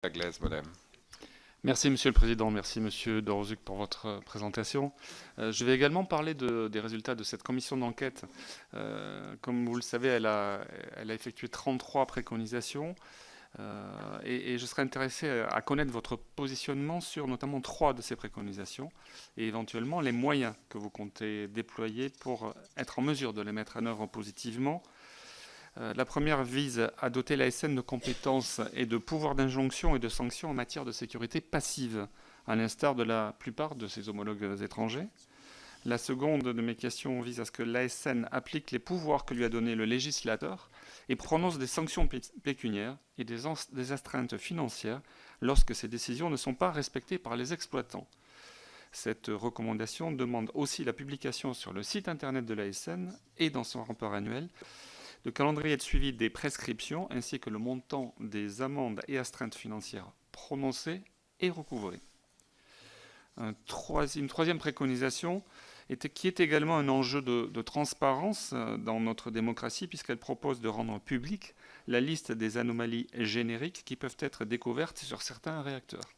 La glace, madame. Merci Monsieur le Président, merci Monsieur Dorozuc pour votre présentation. Je vais également parler des résultats de cette commission d'enquête. Comme vous le savez, elle a effectué 33 préconisations et je serais intéressé à connaître votre positionnement sur notamment 3 de ces préconisations et éventuellement les moyens que vous comptez déployer pour être en mesure de les mettre en œuvre positivement. La première vise à doter l'ASN de compétences et de pouvoirs d'injonction et de sanctions en matière de sécurité passive, à l'instar de la plupart de ses homologues étrangers. La seconde de mes questions vise à ce que l'ASN applique les pouvoirs que lui a donnés le législateur et prononce des sanctions pécuniaires et des astreintes financières lorsque ces décisions ne sont pas respectées par les exploitants. Cette recommandation demande aussi la publication sur le site internet de l'ASN et dans son rapport annuel de calendrier de suivi des prescriptions ainsi que le montant des amendes et astreintes financières prononcées et recouvrées. Une troisième préconisation qui est également un enjeu de transparence dans notre démocratie puisqu'elle propose de rendre publique la liste des anomalies génériques qui peuvent être découvertes sur certains réacteurs.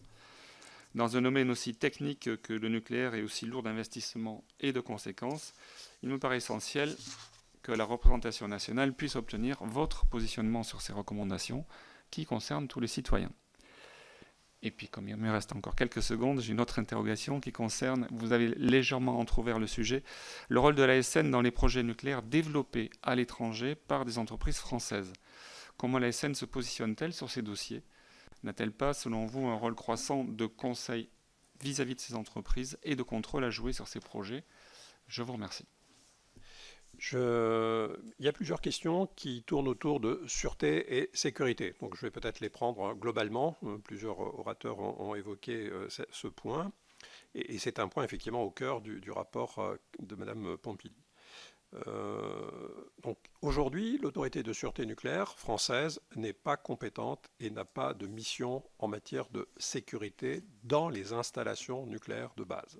Dans un domaine aussi technique que le nucléaire et aussi lourd d'investissements et de conséquences, il me paraît essentiel que la représentation nationale puisse obtenir votre positionnement sur ces recommandations qui concernent tous les citoyens. Et puis, comme il me reste encore quelques secondes, j'ai une autre interrogation qui concerne, vous avez légèrement entrouvert le sujet, le rôle de l'ASN dans les projets nucléaires développés à l'étranger par des entreprises françaises. Comment l'ASN se positionne-t-elle sur ces dossiers? N'a-t-elle pas, selon vous, un rôle croissant de conseil vis-à-vis de ces entreprises et de contrôle à jouer sur ces projets? Je vous remercie. Il y a plusieurs questions qui tournent autour de sûreté et sécurité. Donc je vais peut-être les prendre globalement. Plusieurs orateurs ont évoqué ce point. Et c'est un point effectivement au cœur du rapport de Madame Pompili. Donc aujourd'hui, l'autorité de sûreté nucléaire française n'est pas compétente et n'a pas de mission en matière de sécurité dans les installations nucléaires de base.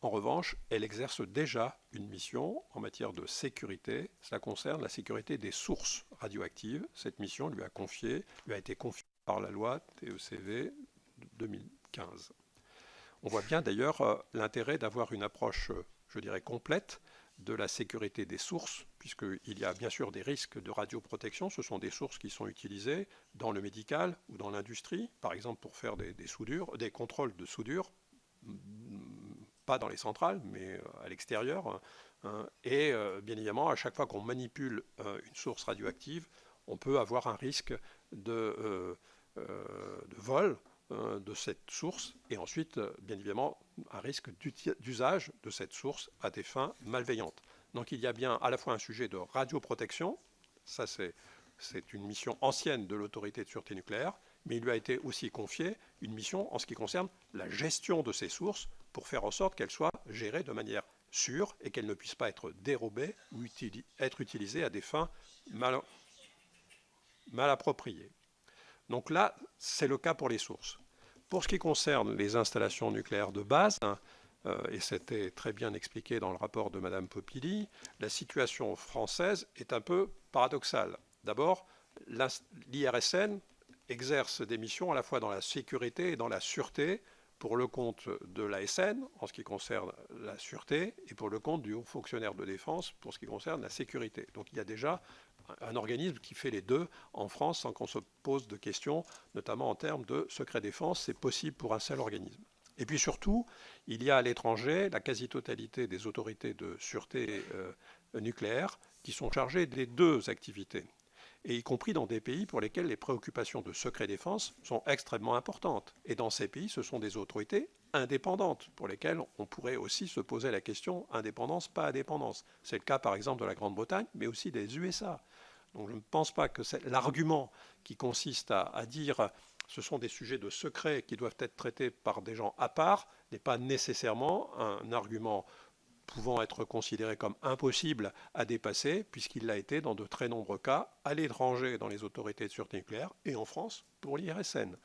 En revanche, elle exerce déjà une mission en matière de sécurité. Cela concerne la sécurité des sources radioactives. Cette mission lui a été confiée par la loi TECV 2015. On voit bien d'ailleurs l'intérêt d'avoir une approche, je dirais, complète de la sécurité des sources, puisqu'il y a bien sûr des risques de radioprotection. Ce sont des sources qui sont utilisées dans le médical ou dans l'industrie, par exemple pour faire des soudures, des contrôles de soudure, pas dans les centrales, mais à l'extérieur. Et bien évidemment, à chaque fois qu'on manipule une source radioactive, on peut avoir un risque de vol de cette source et ensuite, bien évidemment, un risque d'usage de cette source à des fins malveillantes. Donc il y a bien à la fois un sujet de radioprotection, ça c'est une mission ancienne de l'autorité de sûreté nucléaire, mais il lui a été aussi confié une mission en ce qui concerne la gestion de ces sources pour faire en sorte qu'elles soient gérées de manière sûre et qu'elles ne puissent pas être dérobées ou être utilisées à des fins mal appropriées. Donc là, c'est le cas pour les sources. Pour ce qui concerne les installations nucléaires de base, et c'était très bien expliqué dans le rapport de Mme Popili, la situation française est un peu paradoxale. D'abord, l'IRSN exerce des missions à la fois dans la sécurité et dans la sûreté pour le compte de l'ASN en ce qui concerne la sûreté et pour le compte du haut fonctionnaire de défense pour ce qui concerne la sécurité. Donc il y a déjà un organisme qui fait les deux en France sans qu'on se pose de questions, notamment en termes de secret défense, c'est possible pour un seul organisme. Et puis surtout, il y a à l'étranger la quasi-totalité des autorités de sûreté nucléaire qui sont chargées des deux activités, et y compris dans des pays pour lesquels les préoccupations de secret défense sont extrêmement importantes. Et dans ces pays, ce sont des autorités indépendantes pour lesquelles on pourrait aussi se poser la question indépendance, pas indépendance. C'est le cas par exemple de la Grande-Bretagne, mais aussi des USA. Donc je ne pense pas que l'argument qui consiste à dire ce sont des sujets de secret qui doivent être traités par des gens à part n'est pas nécessairement un argument pouvant être considéré comme impossible à dépasser, puisqu'il l'a été dans de très nombreux cas à l'étranger dans les autorités de sûreté nucléaire et en France pour l'IRSN.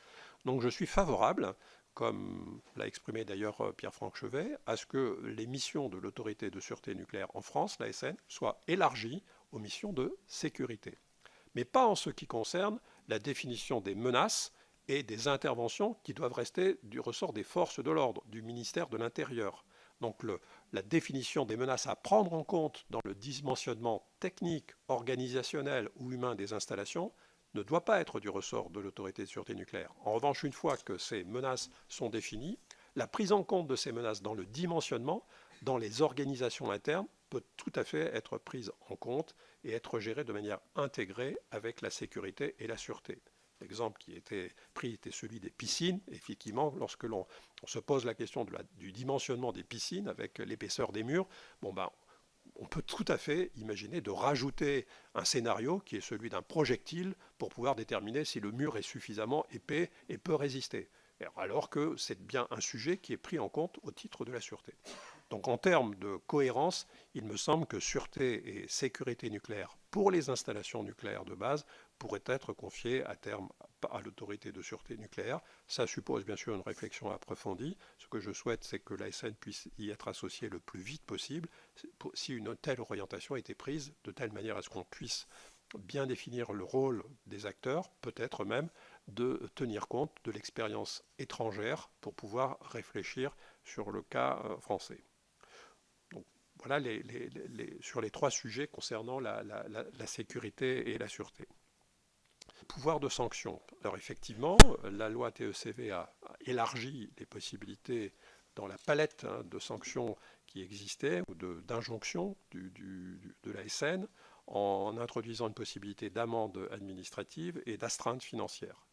Donc je suis favorable, comme l'a exprimé d'ailleurs Pierre-Franck Chevet, à ce que les missions de l'autorité de sûreté nucléaire en France, l'ASN, soient élargies aux missions de sécurité. Mais pas en ce qui concerne la définition des menaces et des interventions qui doivent rester du ressort des forces de l'ordre, du ministère de l'Intérieur. Donc la définition des menaces à prendre en compte dans le dimensionnement technique, organisationnel ou humain des installations ne doit pas être du ressort de l'autorité de sûreté nucléaire. En revanche, une fois que ces menaces sont définies, la prise en compte de ces menaces dans le dimensionnement, dans les organisations internes, peut tout à fait être prise en compte et être gérée de manière intégrée avec la sécurité et la sûreté. L'exemple qui était pris était celui des piscines. Effectivement, lorsque l'on se pose la question du dimensionnement des piscines avec l'épaisseur des murs, on peut tout à fait imaginer de rajouter un scénario qui est celui d'un projectile pour pouvoir déterminer si le mur est suffisamment épais et peut résister. Alors que c'est bien un sujet qui est pris en compte au titre de la sûreté. Donc en termes de cohérence, il me semble que sûreté et sécurité nucléaire pour les installations nucléaires de base pourraient être confiées à terme à l'autorité de sûreté nucléaire. Ça suppose bien sûr une réflexion approfondie. Ce que je souhaite, c'est que l'ASN puisse y être associée le plus vite possible si une telle orientation était prise, de telle manière à ce qu'on puisse bien définir le rôle des acteurs, peut-être même de tenir compte de l'expérience étrangère pour pouvoir réfléchir sur le cas français. Donc, voilà sur les trois sujets concernant la sécurité et la sûreté. Pouvoir de sanction. Alors effectivement, la loi TECV a élargi les possibilités dans la palette de sanctions qui existaient ou d'injonctions de l'ASN en introduisant une possibilité d'amende administrative et d'astreinte financière.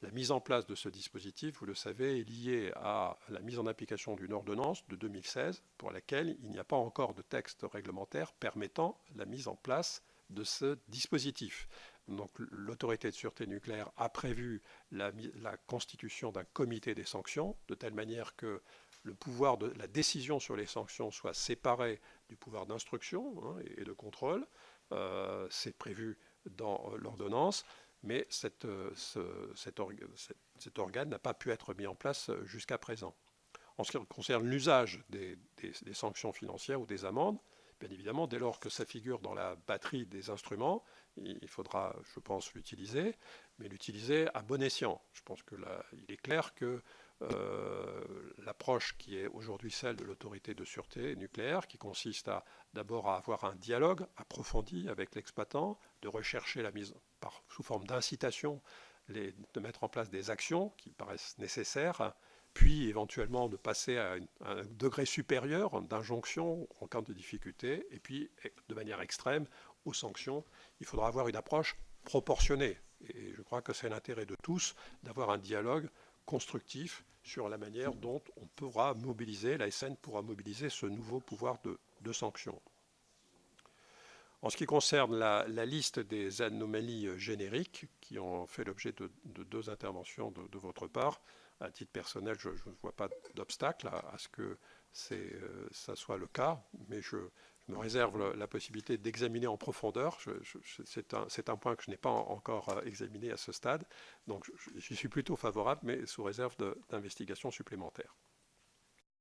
La mise en place de ce dispositif, vous le savez, est liée à la mise en application d'une ordonnance de 2016 pour laquelle il n'y a pas encore de texte réglementaire permettant la mise en place de ce dispositif. Donc l'autorité de sûreté nucléaire a prévu la constitution d'un comité des sanctions, de telle manière que le pouvoir de la décision sur les sanctions soit séparé du pouvoir d'instruction et de contrôle. C'est prévu dans l'ordonnance, mais cet organe n'a pas pu être mis en place jusqu'à présent. En ce qui concerne l'usage des sanctions financières ou des amendes, bien évidemment, dès lors que ça figure dans la batterie des instruments, il faudra, je pense, l'utiliser, mais l'utiliser à bon escient. Je pense qu'il est clair que l'approche qui est aujourd'hui celle de l'autorité de sûreté nucléaire, qui consiste d'abord à avoir un dialogue approfondi avec l'exploitant, de rechercher la mise sous forme d'incitation, de mettre en place des actions qui paraissent nécessaires, puis éventuellement de passer à un degré supérieur d'injonction en cas de difficulté, et puis de manière extrême aux sanctions. Il faudra avoir une approche proportionnée. Et je crois que c'est l'intérêt de tous d'avoir un dialogue constructif sur la manière dont on pourra mobiliser, l'ASN pourra mobiliser ce nouveau pouvoir de sanction. En ce qui concerne la liste des anomalies génériques qui ont fait l'objet de deux interventions de votre part, à titre personnel, je ne vois pas d'obstacle à ce que ça soit le cas, mais je me réserve la possibilité d'examiner en profondeur. C'est un point que je n'ai pas encore examiné à ce stade, donc je suis plutôt favorable, mais sous réserve d'investigations supplémentaires.